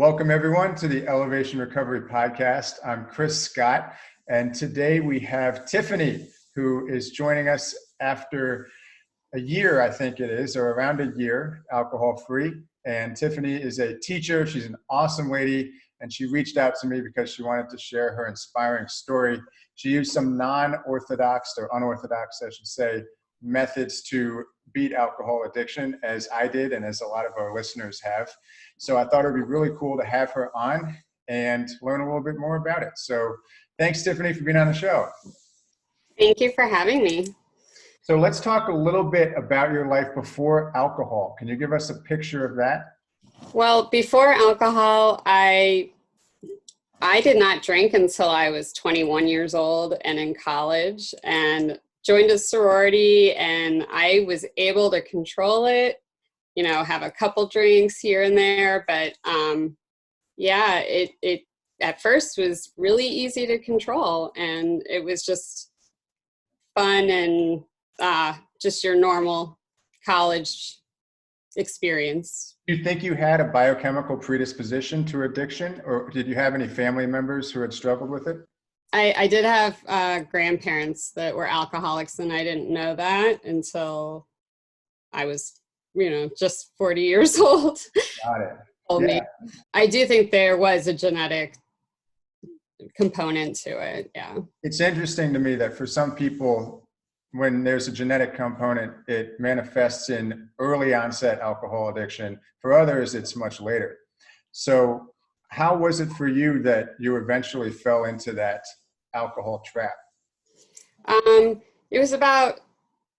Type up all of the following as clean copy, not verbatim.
Welcome everyone to the Elevation Recovery Podcast. I'm Chris Scott, and today we have Tiffany, who is joining us after a year, I think it is, or around a year, alcohol-free. And Tiffany is a teacher. She's an awesome lady, and she reached out to me because she wanted to share her inspiring story. She used some non-orthodox, or unorthodox, I should say, methods to beat alcohol addiction, as I did and as a lot of our listeners have. So I thought it would be really cool to have her on and learn a little bit more about it. So thanks, Tiffany, for being on the show. Thank you for having me. So let's talk a little bit about your life before alcohol. Can you give us a picture of that? Well, before alcohol, I did not drink until I was 21 years old and in college, and joined a sorority, and I was able to control it, have a couple drinks here and there. But it at first was really easy to control, and it was just fun and just your normal college experience. Do you think you had a biochemical predisposition to addiction, or did you have any family members who had struggled with it? I did have grandparents that were alcoholics, and I didn't know that until I was, just 40 years old. Got it. Told me. I do think there was a genetic component to it. Yeah. It's interesting to me that for some people, when there's a genetic component, it manifests in early onset alcohol addiction. For others, it's much later. So how was it for you that you eventually fell into that alcohol trap? It was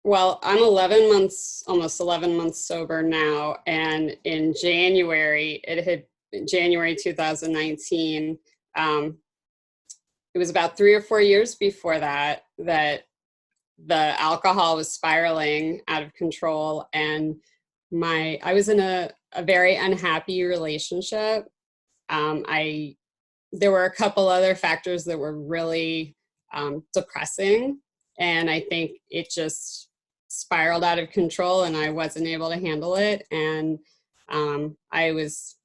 I'm 11 months, almost 11 months sober now. And in January 2019, it was about 3 or 4 years before that the alcohol was spiraling out of control. And I was in a very unhappy relationship. There were a couple other factors that were really depressing, and I think it just spiraled out of control, and I wasn't able to handle it. And I was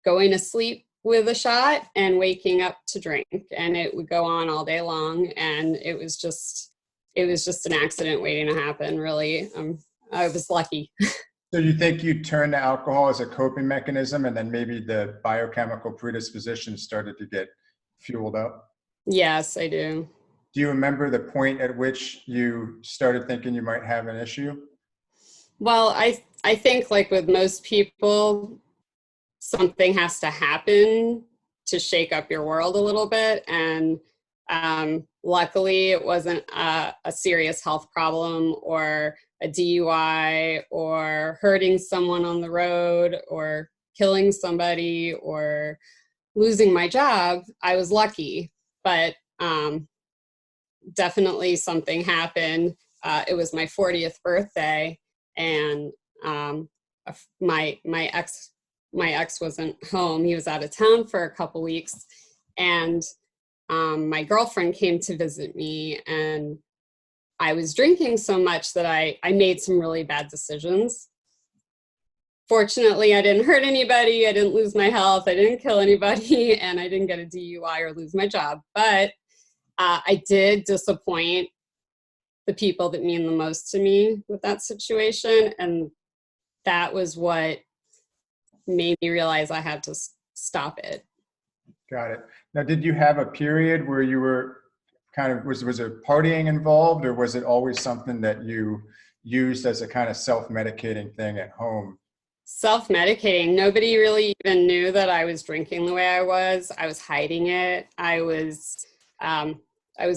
going to sleep with a shot and waking up to drink, and it would go on all day long. And it was just an accident waiting to happen, really. I was lucky. So you think you turned to alcohol as a coping mechanism, and then maybe the biochemical predisposition started to get fueled up? Yes, I do. Do you remember the point at which you started thinking you might have an issue? Well, I think, like with most people, something has to happen to shake up your world a little bit. And luckily, it wasn't a serious health problem or a DUI or hurting someone on the road or killing somebody or losing my job. I was lucky, but definitely something happened. It was my 40th birthday, and my ex wasn't home. He was out of town for a couple weeks, and my girlfriend came to visit me, and I was drinking so much that I made some really bad decisions. Fortunately, I didn't hurt anybody. I didn't lose my health. I didn't kill anybody, and I didn't get a DUI or lose my job. But I did disappoint the people that mean the most to me with that situation. And that was what made me realize I had to stop it. Got it. Now, did you have a period where you were was there partying involved, or was it always something that you used as a kind of self-medicating thing at home? Self-medicating. Nobody really even knew that I was drinking the way I was. I was hiding it. I was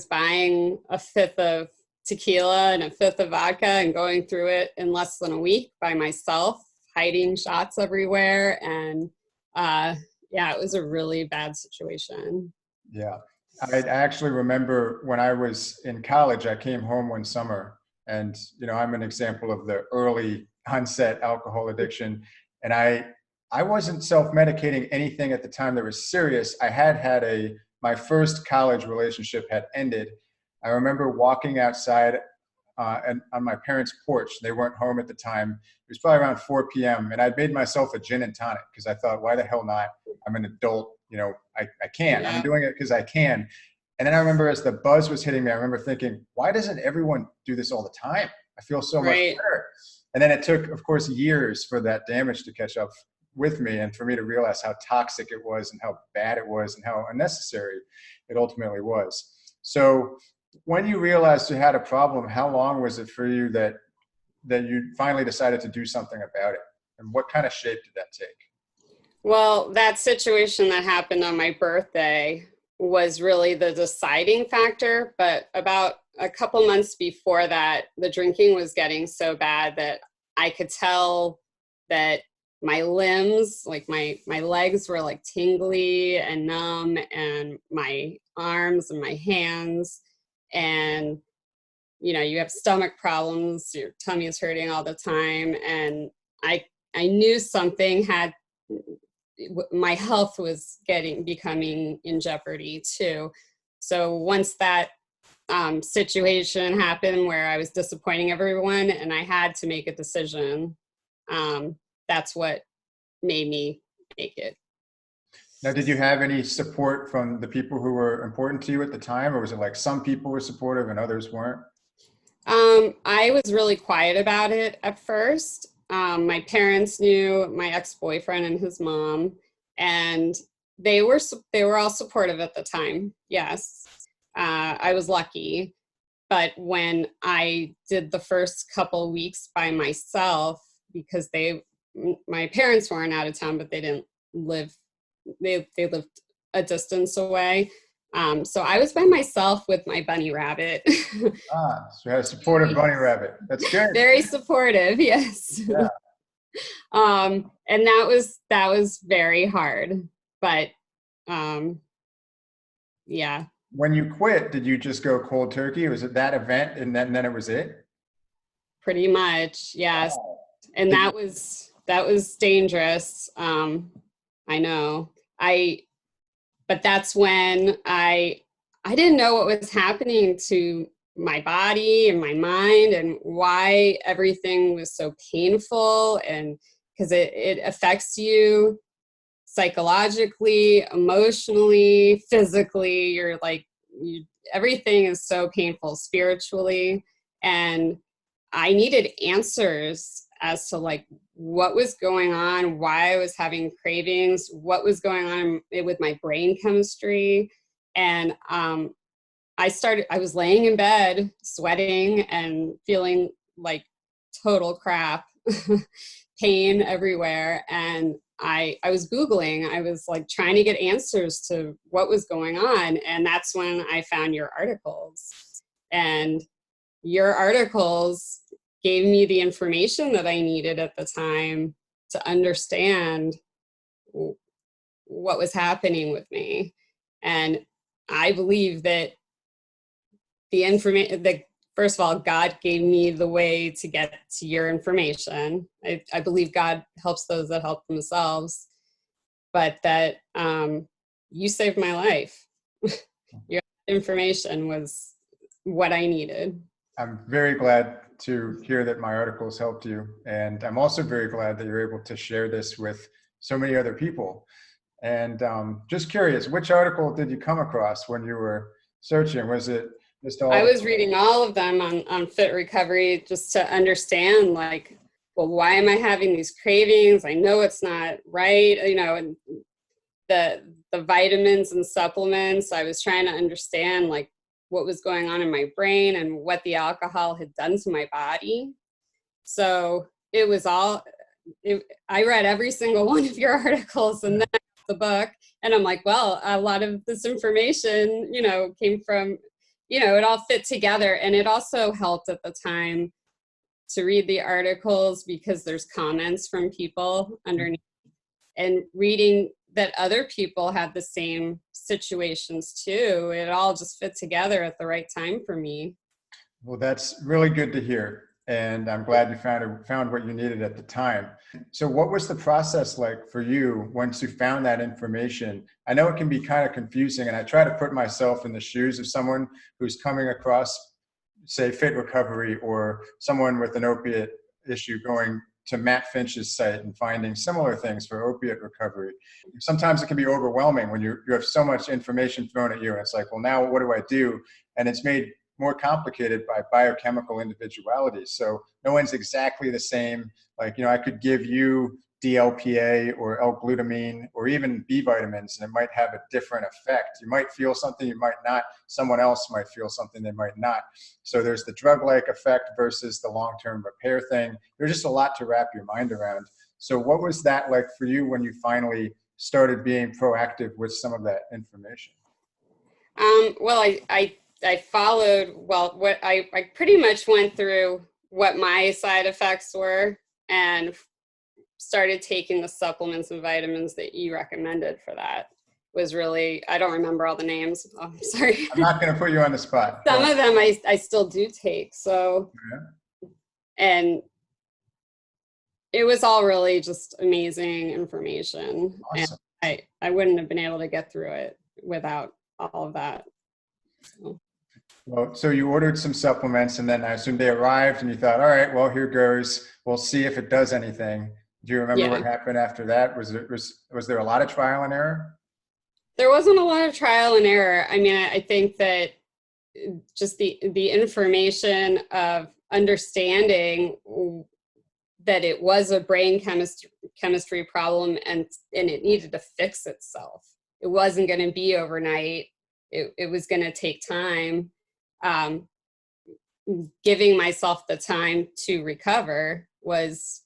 buying a fifth of tequila and a fifth of vodka and going through it in less than a week by myself, hiding shots everywhere. And it was a really bad situation. Yeah. I actually remember when I was in college, I came home one summer, and, I'm an example of the early onset alcohol addiction. And I wasn't self-medicating anything at the time that was serious. I had my first college relationship had ended. I remember walking outside and on my parents' porch. They weren't home at the time. It was probably around 4 p.m. And I'd made myself a gin and tonic because I thought, why the hell not? I'm an adult, I can. I'm doing it because I can. And then I remember as the buzz was hitting me, I remember thinking, why doesn't everyone do this all the time? I feel so much better. And then it took, of course, years for that damage to catch up with me and for me to realize how toxic it was and how bad it was and how unnecessary it ultimately was. So when you realized you had a problem, how long was it for you that you finally decided to do something about it? And what kind of shape did that take? Well, that situation that happened on my birthday was really the deciding factor. But about a couple months before that, the drinking was getting so bad that I could tell that my limbs, like my legs were like tingly and numb, and my arms and my hands, and you have stomach problems, your tummy is hurting all the time. And I knew something my health was becoming in jeopardy too. So once that situation happened where I was disappointing everyone and I had to make a decision, that's what made me make it. Now, did you have any support from the people who were important to you at the time, or was it like some people were supportive and others weren't? I was really quiet about it at first. My parents knew, my ex-boyfriend and his mom, and they were all supportive at the time. Yes. I was lucky. But when I did the first couple weeks by myself, because my parents weren't out of town, but they didn't live, they lived a distance away. So I was by myself with my bunny rabbit. So you had a supportive bunny rabbit. That's good. Very supportive, yes. Yeah. And that was very hard, but yeah. When you quit, did you just go cold turkey? Was it that event and then it was it? Pretty much, yes. Wow. And that was dangerous. I know. But that's when I didn't know what was happening to my body and my mind and why everything was so painful, and because it affects you psychologically, emotionally, physically. You're like, everything is so painful spiritually. And I needed answers as to like what was going on, why I was having cravings, what was going on with my brain chemistry. And I was laying in bed, sweating and feeling like total crap, pain everywhere. And I was Googling, I was like trying to get answers to what was going on. And that's when I found your articles. And your articles gave me the information that I needed at the time to understand what was happening with me. And I believe that the information, that first of all, God gave me the way to get to your information. I believe God helps those that help themselves, but that you saved my life. Your information was what I needed. I'm very glad to hear that my articles helped you. And I'm also very glad that you're able to share this with so many other people. And just curious, which article did you come across when you were searching? Was it just all? I was reading all of them on Fit Recovery just to understand, like, well, why am I having these cravings? I know it's not right, and the vitamins and supplements. I was trying to understand, like, what was going on in my brain and what the alcohol had done to my body. So it was I read every single one of your articles and then the book, and I'm like, well, a lot of this information, came from, it all fit together. And it also helped at the time to read the articles because there's comments from people underneath, and reading that other people had the same situations too. It all just fit together at the right time for me. Well, that's really good to hear. And I'm glad you found what you needed at the time. So what was the process like for you once you found that information? I know it can be kind of confusing, and I try to put myself in the shoes of someone who's coming across say fit recovery or someone with an opiate issue going to Matt Finch's site and finding similar things for opiate recovery. Sometimes it can be overwhelming when you have so much information thrown at you, and it's like, well, now what do I do? And it's made more complicated by biochemical individuality. So no one's exactly the same. Like, I could give you DLPA or L-glutamine or even B vitamins, and it might have a different effect. You might feel something, you might not. Someone else might feel something, they might not. So there's the drug-like effect versus the long-term repair thing. There's just a lot to wrap your mind around. So what was that like for you when you finally started being proactive with some of that information? Well, I followed, what I pretty much went through what my side effects were and started taking the supplements and vitamins that you recommended for that. Was really, I don't remember all the names. Oh, I'm sorry. I'm not going to put you on the spot. Some of them I still do take. So, Yeah. And it was all really just amazing information. Awesome. And I wouldn't have been able to get through it without all of that. So. Well, so you ordered some supplements, and then I assume they arrived and you thought, all right, well, here goes. We'll see if it does anything. Do you remember what happened after that? Was there a lot of trial and error? There wasn't a lot of trial and error. I mean, I think that just the information of understanding that it was a brain chemistry problem and it needed to fix itself. It wasn't going to be overnight. It was going to take time. Giving myself the time to recover was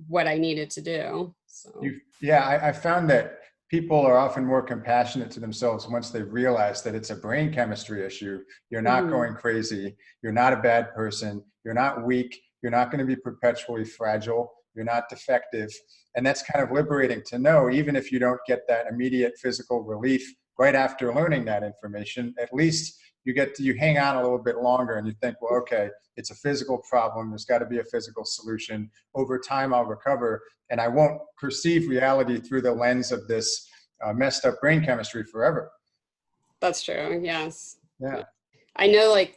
what I needed to do. So I found that people are often more compassionate to themselves once they realize that it's a brain chemistry issue. You're not going crazy. You're not a bad person. You're not weak. You're not going to be perpetually fragile. You're not defective. And that's kind of liberating to know, even if you don't get that immediate physical relief right after learning that information, at least you hang on a little bit longer and you think, well, okay, it's a physical problem. There's got to be a physical solution. Over time, I'll recover, and I won't perceive reality through the lens of this messed up brain chemistry forever. That's true. Yes. Yeah. I know, like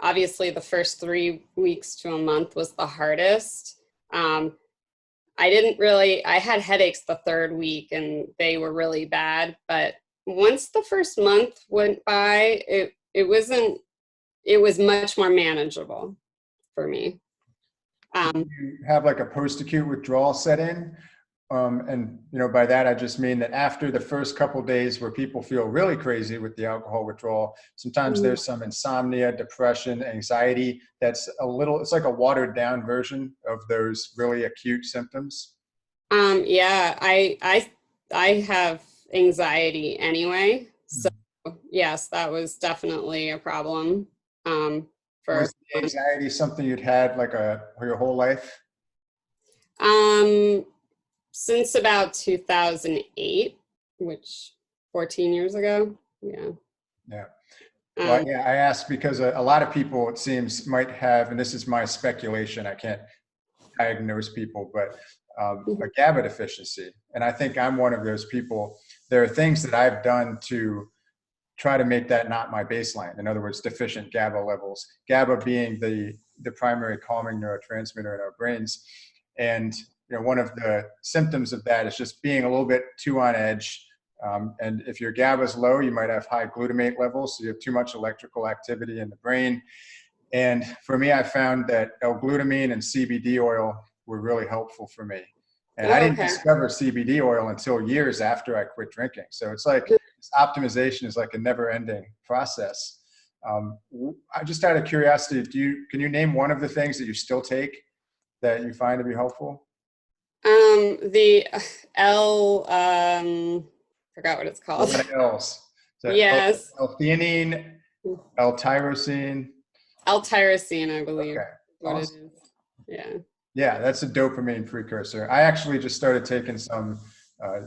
obviously the first 3 weeks to a month was the hardest. I had headaches the third week and they were really bad, but once the first month went by, it was much more manageable for me. You have like a post-acute withdrawal set in. And by that, I just mean that after the first couple of days where people feel really crazy with the alcohol withdrawal, sometimes there's some insomnia, depression, anxiety. It's like a watered down version of those really acute symptoms. Yeah, I have anxiety anyway. So yes, that was definitely a problem. Was the anxiety something you'd had for your whole life? Since about 2008, which 14 years ago. Yeah. Yeah. Well, I asked because a lot of people, it seems, might have, and this is my speculation, I can't diagnose people, but a GABA deficiency. And I think I'm one of those people. There are things that I've done to try to make that not my baseline. In other words, deficient GABA levels, GABA being the primary calming neurotransmitter in our brains. And one of the symptoms of that is just being a little bit too on edge. And if your GABA is low, you might have high glutamate levels. So you have too much electrical activity in the brain. And for me, I found that L-glutamine and CBD oil were really helpful for me. And I didn't discover CBD oil until years after I quit drinking. So it's like this optimization is like a never-ending process. I just out of curiosity, can you name one of the things that you still take that you find to be helpful? The forgot what it's called. What else? So yes. L-theanine, L-tyrosine. L-tyrosine, I believe. Okay. What Awesome. it is. Yeah. Yeah, that's a dopamine precursor. I actually just started taking some,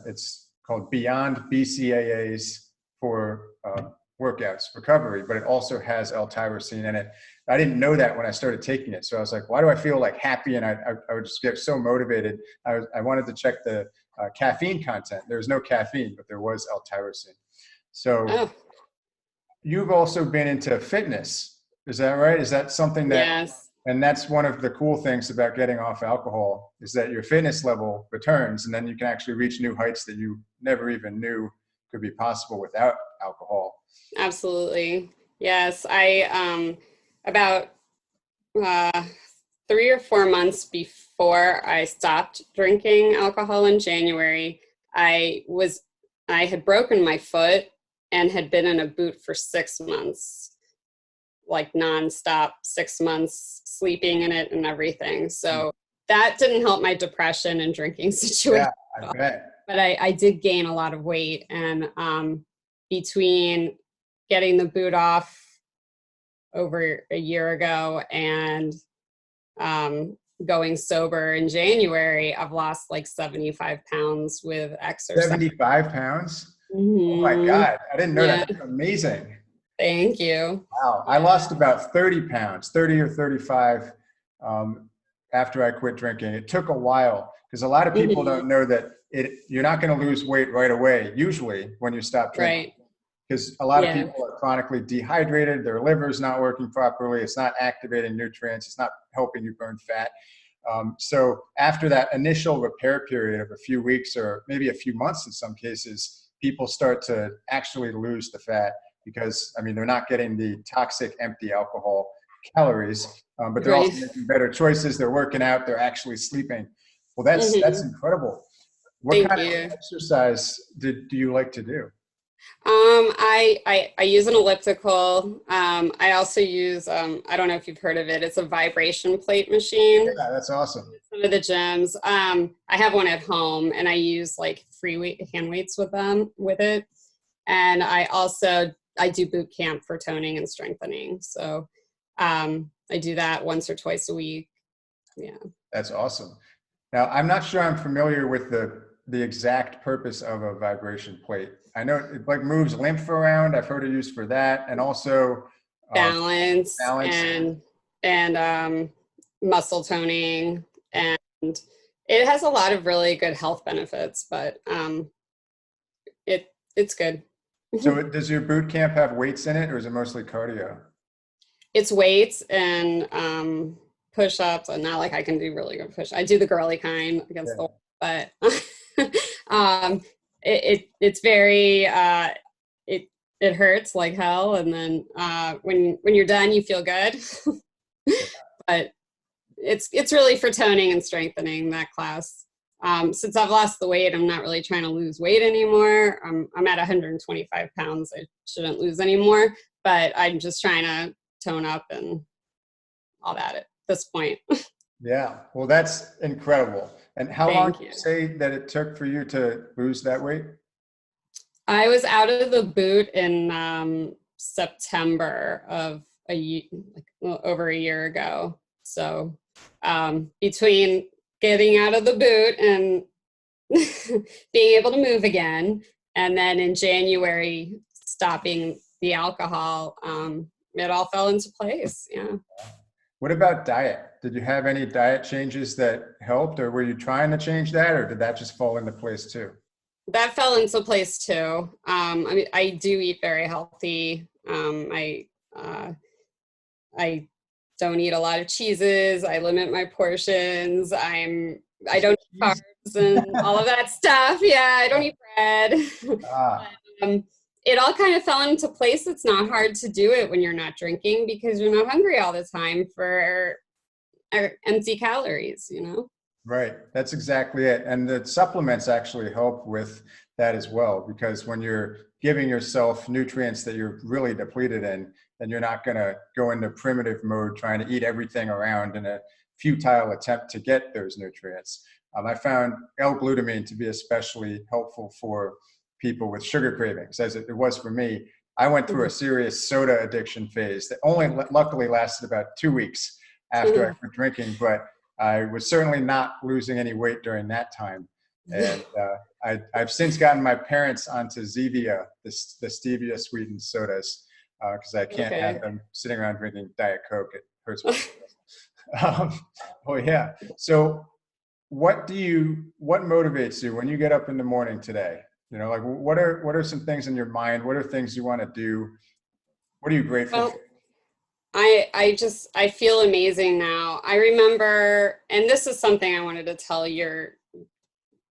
it's called Beyond BCAAs for workouts, recovery, but it also has L-tyrosine in it. I didn't know that when I started taking it. So I was like, why do I feel like happy? And I would just get so motivated. I wanted to check the caffeine content. There was no caffeine, but there was L-tyrosine. So you've also been into fitness. Is that right? Is that something that, Yes. and that's one of the cool things about getting off alcohol is that your fitness level returns and then you can actually reach new heights that you never even knew could be possible without alcohol. Absolutely. Yes. About uh, 3 or 4 months before I stopped drinking alcohol in January, I had broken my foot and had been in a boot for 6 months, like nonstop, 6 months, sleeping in it and everything. So that didn't help my depression and drinking situation. Yeah, I bet. But I did gain a lot of weight. And between getting the boot off over a year ago and going sober in January, I've lost like 75 pounds with exercise. 75 pounds? Oh my Mm-hmm. God. I didn't know Yeah. that. That's amazing. Thank you. Wow. I lost about 30 pounds, 30 or 35 after I quit drinking. It took a while because a lot of people don't know that you're not going to lose weight right away, usually when you stop drinking. Right. Because a lot of people are chronically dehydrated, their liver's not working properly, it's not activating nutrients, it's not helping you burn fat. So after that initial repair period of a few weeks or maybe a few months in some cases, people start to actually lose the fat because, I mean, they're not getting the toxic empty alcohol calories, but they're also making better choices, they're working out, they're actually sleeping. Well, that's incredible. What kind of exercise do you like to do? I use an elliptical. I also use, I don't know if you've heard of it. It's a vibration plate machine. Yeah, that's awesome. Some of the gyms. I have one at home and I use like free hand weights with it. And I do boot camp for toning and strengthening. So, I do that once or twice a week. Yeah. That's awesome. Now, I'm not sure I'm familiar with the exact purpose of a vibration plate. I know it like moves lymph around. I've heard it used for that, and also balance. And muscle toning, and it has a lot of really good health benefits. But it's good. So, does your boot camp have weights in it, or is it mostly cardio? It's weights and push-ups, and not like I can do really good push. I do the girly kind against the wall, but it's very it hurts like hell, and then when you're done, you feel good. But it's really for toning and strengthening, that class. Since I've lost the weight, I'm not really trying to lose weight anymore. I'm at 125 pounds. I shouldn't lose anymore, but I'm just trying to tone up and all that at this point. Yeah, well, that's incredible. And how long did you say that it took for you to lose that weight? I was out of the boot in September of over a year ago. So between getting out of the boot and being able to move again, and then in January stopping the alcohol, it all fell into place. Yeah. What about diet? Did you have any diet changes that helped, or were you trying to change that, or did that just fall into place too? That fell into place too. I mean, I do eat very healthy. I don't eat a lot of cheeses. I limit my portions. I don't eat carbs and all of that stuff. Yeah, I don't eat bread. But, it all kind of fell into place. It's not hard to do it when you're not drinking because you're not hungry all the time for empty calories, you know? Right. That's exactly it. And the supplements actually help with that as well, because when you're giving yourself nutrients that you're really depleted in, then you're not going to go into primitive mode trying to eat everything around in a futile attempt to get those nutrients. I found L-glutamine to be especially helpful for people with sugar cravings, as it was for me. I went through a serious soda addiction phase that only luckily lasted about 2 weeks after I quit drinking, but I was certainly not losing any weight during that time. And I've since gotten my parents onto Zevia, the stevia sweetened sodas, because I can't have them sitting around drinking Diet Coke. It hurts my oh yeah. So what motivates you when you get up in the morning today? You know, like what are some things in your mind? What are things you want to do What are you grateful Well, for? I feel amazing now. I remember, and this is something I wanted to tell your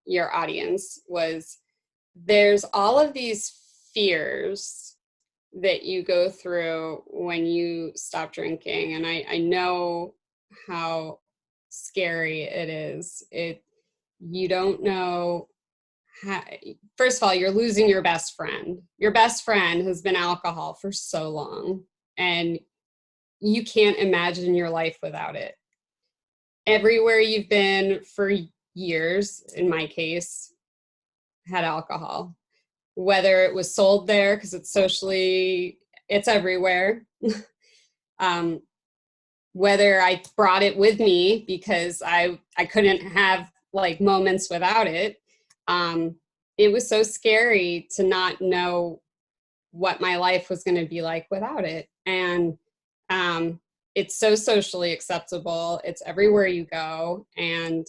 audience, was there's all of these fears that you go through when you stop drinking. And I know how scary it is. You don't know how, first of all, you're losing your best friend. Your best friend has been alcohol for so long, and you can't imagine your life without it. Everywhere you've been for years, in my case, had alcohol, whether it was sold there because it's everywhere. um, Whether I brought it with me because I couldn't have like moments without it. It was so scary to not know what my life was going to be like without it. And it's so socially acceptable. It's everywhere you go. And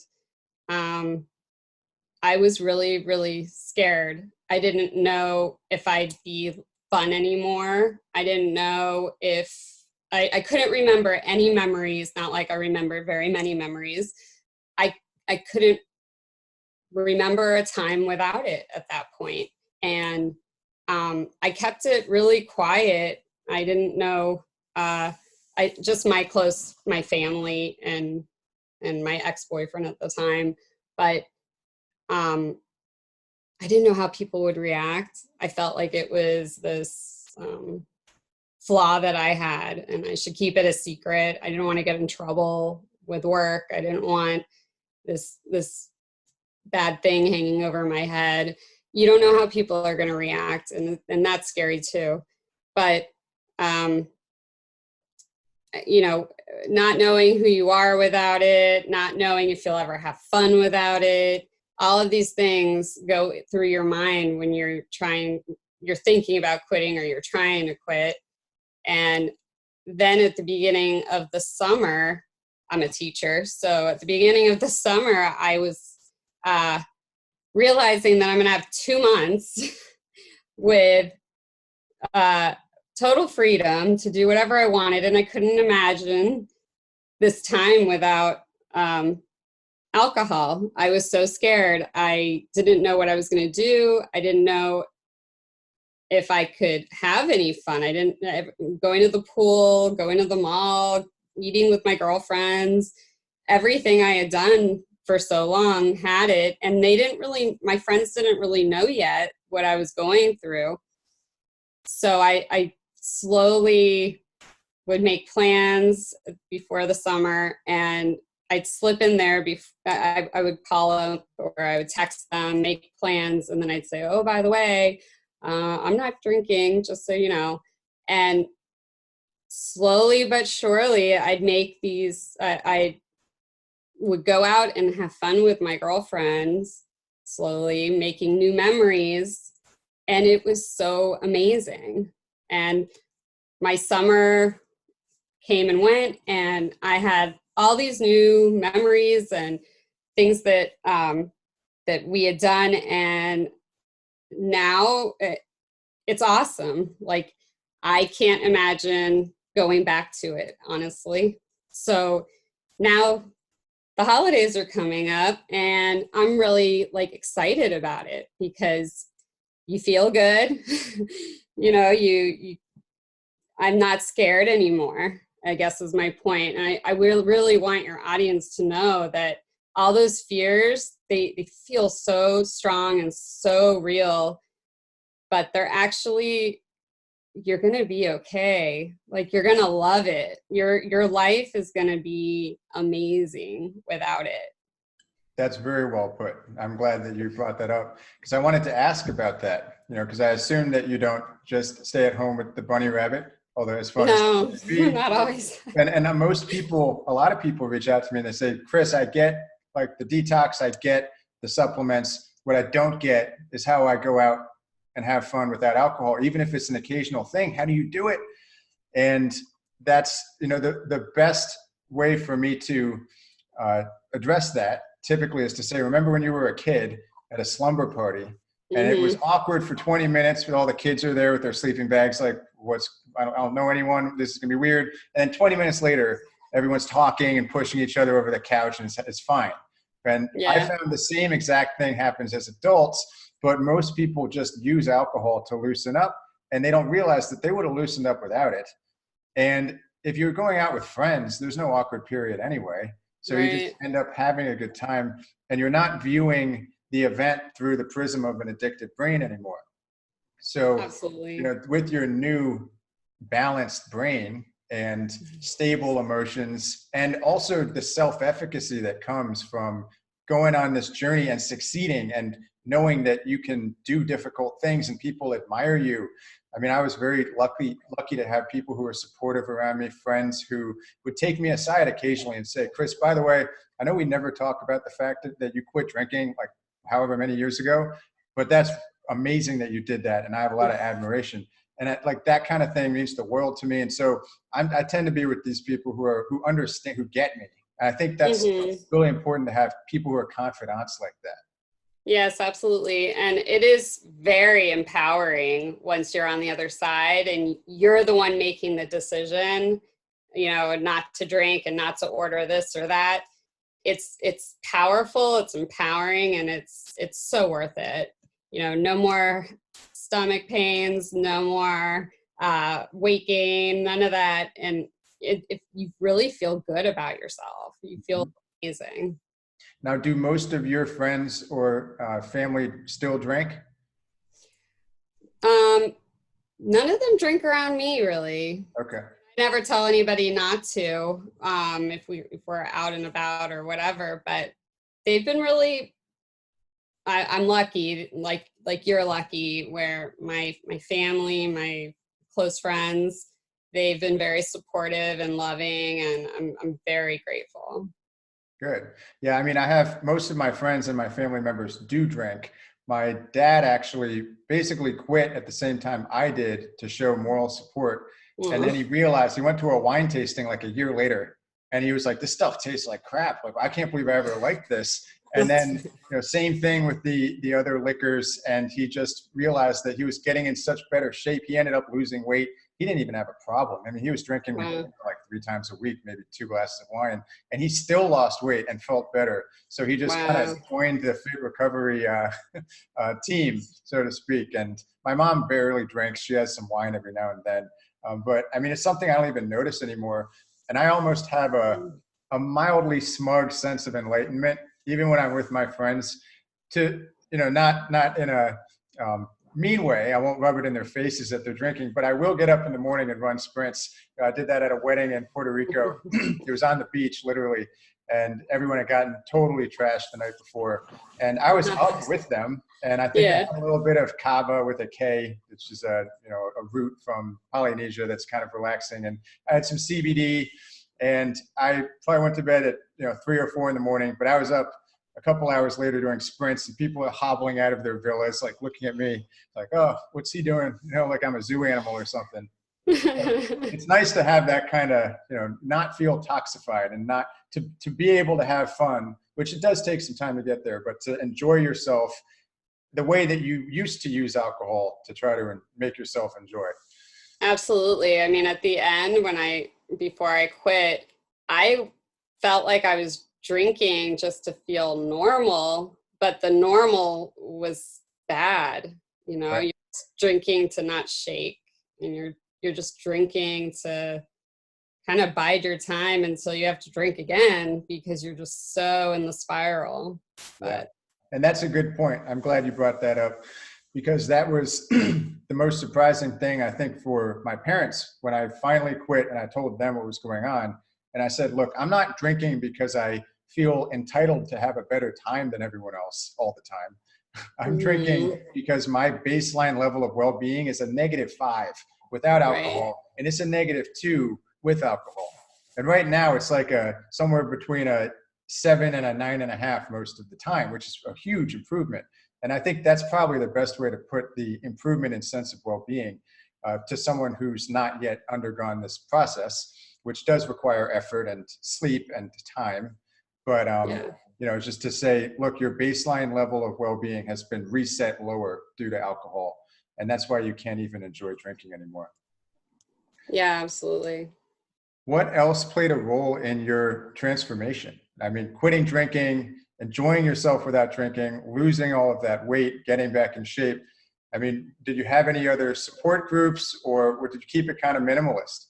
I was really, really scared. I didn't know if I'd be fun anymore. I didn't know if I couldn't remember any memories, not like I remember very many memories. I couldn't remember a time without it at that point. And I kept it really quiet. I didn't know, just my family and my ex-boyfriend at the time. But I didn't know how people would react. I felt like it was this flaw that I had, and I should keep it a secret. I didn't want to get in trouble with work. I didn't want this bad thing hanging over my head. You don't know how people are going to react, and that's scary too. But you know, not knowing who you are without it, not knowing if you'll ever have fun without it, all of these things go through your mind when you're thinking about quitting or you're trying to quit. And then at the beginning of the summer, I'm a teacher. So at the beginning of the summer, I was realizing that I'm going to have 2 months with total freedom to do whatever I wanted. And I couldn't imagine this time without alcohol. I was so scared. I didn't know what I was going to do. I didn't know if I could have any fun. Going to the pool, going to the mall, eating with my girlfriends, everything I had done for so long had it. And my friends didn't really know yet what I was going through. So I slowly would make plans before the summer, and I'd slip in there. I would call them or I would text them, make plans, and then I'd say, oh, by the way, I'm not drinking, just so you know. And slowly but surely, I'd make these, I would go out and have fun with my girlfriends, slowly making new memories. And it was so amazing. And my summer came and went, and I had all these new memories and things that that we had done. And now it's awesome. Like, I can't imagine going back to it, honestly. So now the holidays are coming up, and I'm really like excited about it because you feel good. You know, I'm not scared anymore, I guess is my point. And I will really want your audience to know that all those fears, they feel so strong and so real, but they're actually, you're going to be okay. Like, you're going to love it. Your life is going to be amazing without it. That's very well put. I'm glad that you brought that up because I wanted to ask about that, you know, because I assume that you don't just stay at home with the bunny rabbit, although as fun as No, it be. not always. And a lot of people reach out to me and they say, Chris, I get like the detox, I get the supplements. What I don't get is how I go out and have fun without alcohol, even if it's an occasional thing. How do you do it? And that's, you know, the best way for me to address that typically is to say, remember when you were a kid at a slumber party And it was Mm-hmm. awkward for 20 minutes with all the kids are there with their sleeping bags. Like, I don't know anyone. This is gonna be weird. And then 20 minutes later, everyone's talking and pushing each other over the couch, and it's fine. And I Yeah. found the same exact thing happens as adults, but most people just use alcohol to loosen up, and they don't realize that they would have loosened up without it. And if you're going out with friends, there's no awkward period anyway. So you just Right. end up having a good time, and you're not viewing the event through the prism of an addicted brain anymore. So, Absolutely. with your new balanced brain and stable emotions, and also the self-efficacy that comes from going on this journey and succeeding and knowing that you can do difficult things and people admire you. I mean, I was very lucky to have people who were supportive around me, friends who would take me aside occasionally and say, Chris, by the way, I know we never talk about the fact that you quit drinking like however many years ago, but that's amazing that you did that. And I have a lot of admiration. And like that kind of thing means the world to me. And so I tend to be with these people who understand, who get me. And I think that's Mm-hmm. really important to have people who are confidants like that. Yes, absolutely. And it is very empowering once you're on the other side and you're the one making the decision, not to drink and not to order this or that. It's powerful, it's empowering, and it's so worth it. No more stomach pains, no more weight gain, none of that. And if you really feel good about yourself, you feel amazing. Now, do most of your friends or family still drink? Um, None of them drink around me, really. Okay. I never tell anybody not to, if we're out and about or whatever. But they've been really. I'm lucky, like you're lucky, where my family, my close friends, they've been very supportive and loving, and I'm very grateful. Good. Yeah, I mean, I have most of my friends and my family members do drink. My dad actually basically quit at the same time I did to show moral support. And then Aw. he realized he went to a wine tasting like a year later, and he was like, this stuff tastes like crap. Like, I can't believe I ever liked this. And then, same thing with the other liquors. And he just realized that he was getting in such better shape. He ended up losing weight. He didn't even have a problem. I mean, he was drinking Wow. like 3 times a week, maybe 2 glasses of wine, and he still lost weight and felt better. So he just kind of Wow. joined the fit recovery team, so to speak. And my mom barely drinks. She has some wine every now and then. But I mean, it's something I don't even notice anymore. And I almost have a mildly smug sense of enlightenment, even when I'm with my friends, to, not in a mean way. I won't rub it in their faces that they're drinking, but I will get up in the morning and run sprints. I did that at a wedding in Puerto Rico. It was on the beach, literally, and everyone had gotten totally trashed the night before. And I was up with them, and I think I Yeah. had a little bit of kava with a K, which is a root from Polynesia that's kind of relaxing. And I had some CBD, and I probably went to bed at 3 or 4 in the morning, but I was up a couple hours later doing sprints, and people are hobbling out of their villas, like looking at me like, oh, what's he doing? Like I'm a zoo animal or something. It's nice to have that kind of, not feel toxified and not to be able to have fun, which it does take some time to get there, but to enjoy yourself the way that you used to use alcohol to try to make yourself enjoy. Absolutely. I mean, at the end, before I quit, I felt like I was drinking just to feel normal, but the normal was bad. Right. You're just drinking to not shake, and you're just drinking to kind of bide your time until you have to drink again because you're just so in the spiral. Yeah. But And that's a good point. I'm glad you brought that up, because that was the most surprising thing, I think, for my parents when I finally quit and I told them what was going on. And I said, look, I'm not drinking because I feel entitled to have a better time than everyone else all the time. I'm drinking mhm, because my baseline level of well-being is a -5 without right. alcohol, and it's a -2 with alcohol. And right now it's like somewhere between a 7 and a 9.5 most of the time, which is a huge improvement. And I think that's probably the best way to put the improvement in sense of well-being to someone who's not yet undergone this process, which does require effort and sleep and time. But Yeah. just to say, look, your baseline level of well-being has been reset lower due to alcohol. And that's why you can't even enjoy drinking anymore. Yeah, absolutely. What else played a role in your transformation? I mean, quitting drinking, enjoying yourself without drinking, losing all of that weight, getting back in shape. I mean, did you have any other support groups, or did you keep it kind of minimalist?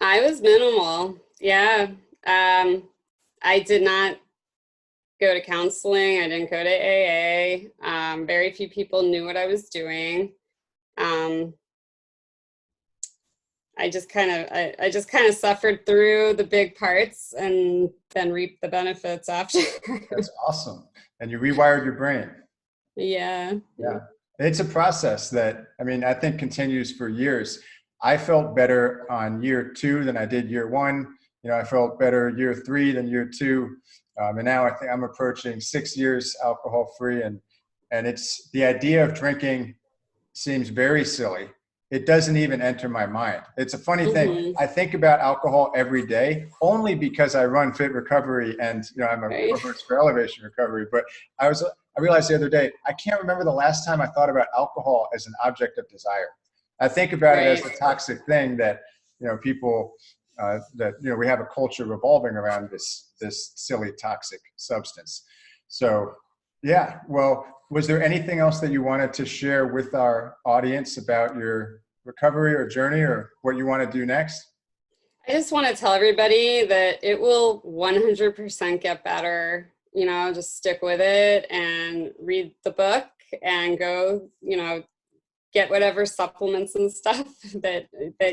I was minimal. Yeah. I did not go to counseling. I didn't go to AA. Very few people knew what I was doing. I just kind of suffered through the big parts and then reaped the benefits after. That's awesome. And you rewired your brain. Yeah. Yeah. It's a process that, I think continues for years. I felt better on year 2 than I did year 1. I felt better year 3 than year 2. And now I think I'm approaching 6 years alcohol free. And it's the idea of drinking seems very silly. It doesn't even enter my mind. It's a funny thing. I think about alcohol every day only because I run Fit Recovery and I'm a coach for Elevation Recovery. But I realized the other day, I can't remember the last time I thought about alcohol as an object of desire. I think about it as a toxic thing that people we have a culture revolving around this silly toxic substance. So yeah, well, was there anything else that you wanted to share with our audience about your recovery or journey or what you want to do next? I just want to tell everybody that it will 100% get better. Just stick with it and read the book and go, get whatever supplements and stuff that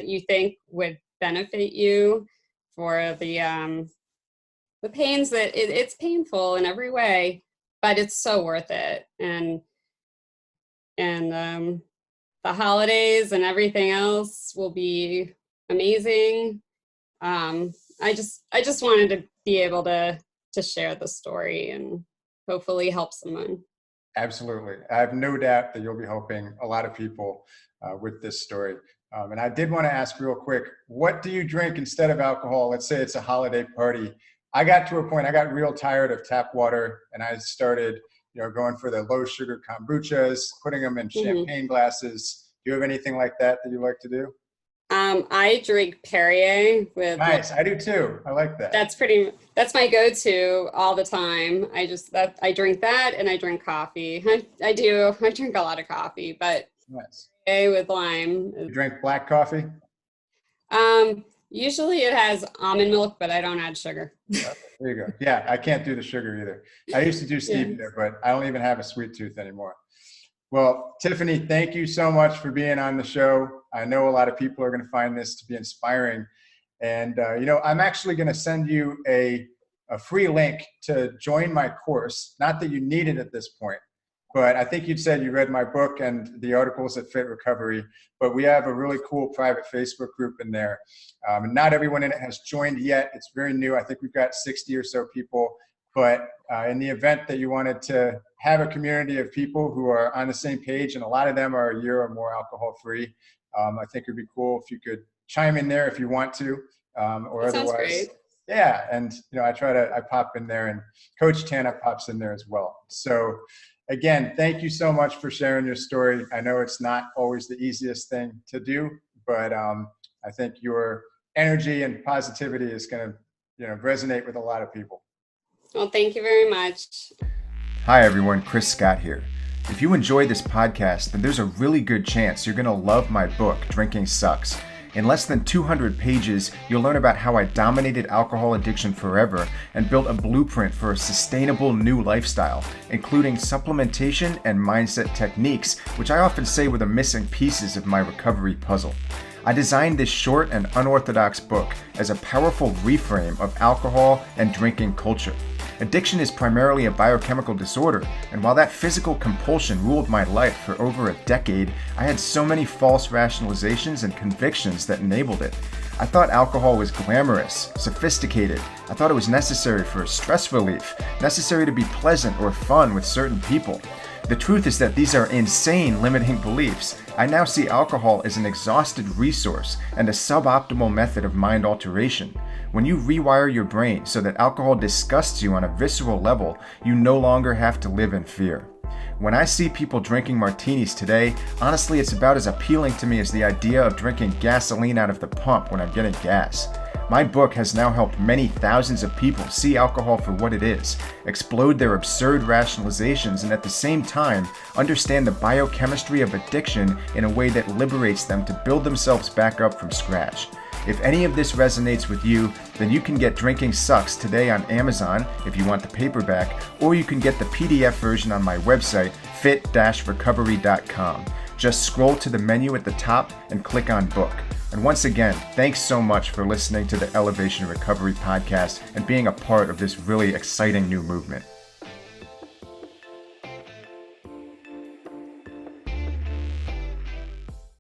you think would benefit you for the pains that it's painful in every way, but it's so worth it. And the holidays and everything else will be amazing. I just wanted to be able to share the story and hopefully help someone. Absolutely. I have no doubt that you'll be helping a lot of people with this story. And I did want to ask real quick, what do you drink instead of alcohol? Let's say it's a holiday party. I got to a point, I got real tired of tap water and I started, going for the low sugar kombuchas, putting them in champagne glasses. Do you have anything like that you like to do? I drink Perrier with. Nice. I do too. I like that. That's my go-to all the time. I drink that and I drink coffee. I drink a lot of coffee, but nice. Perrier with lime. You drink black coffee? Usually it has almond milk, but I don't add sugar. Okay, there you go. Yeah, I can't do the sugar either. I used to do stevia, but I don't even have a sweet tooth anymore. Well, Tiffany, thank you so much for being on the show. I know a lot of people are going to find this to be inspiring. And, I'm actually going to send you a free link to join my course. Not that you need it at this point, but I think you said you read my book and the articles at Fit Recovery, but we have a really cool private Facebook group in there. And not everyone in it has joined yet. It's very new. I think we've got 60 or so people. But in the event that you wanted to have a community of people who are on the same page, and a lot of them are a year or more alcohol free, I think it'd be cool if you could chime in there if you want to, or that otherwise. Sounds great. Yeah, and I pop in there, and Coach Tana pops in there as well. So again, thank you so much for sharing your story. I know it's not always the easiest thing to do, but I think your energy and positivity is going to resonate with a lot of people. Well, thank you very much. Hi everyone, Chris Scott here. If you enjoy this podcast, then there's a really good chance you're going to love my book, Drinking Sucks. In less than 200 pages, you'll learn about how I dominated alcohol addiction forever and built a blueprint for a sustainable new lifestyle, including supplementation and mindset techniques, which I often say were the missing pieces of my recovery puzzle. I designed this short and unorthodox book as a powerful reframe of alcohol and drinking culture. Addiction is primarily a biochemical disorder, and while that physical compulsion ruled my life for over a decade, I had so many false rationalizations and convictions that enabled it. I thought alcohol was glamorous, sophisticated. I thought it was necessary for stress relief, necessary to be pleasant or fun with certain people. The truth is that these are insane limiting beliefs. I now see alcohol as an exhausted resource and a suboptimal method of mind alteration. When you rewire your brain so that alcohol disgusts you on a visceral level, you no longer have to live in fear. When I see people drinking martinis today, honestly, it's about as appealing to me as the idea of drinking gasoline out of the pump when I'm getting gas. My book has now helped many thousands of people see alcohol for what it is, explode their absurd rationalizations, and at the same time, understand the biochemistry of addiction in a way that liberates them to build themselves back up from scratch. If any of this resonates with you, then you can get Drinking Sucks today on Amazon if you want the paperback, or you can get the PDF version on my website, fit-recovery.com. Just scroll to the menu at the top and click on book. And once again, thanks so much for listening to the Elevation Recovery Podcast and being a part of this really exciting new movement.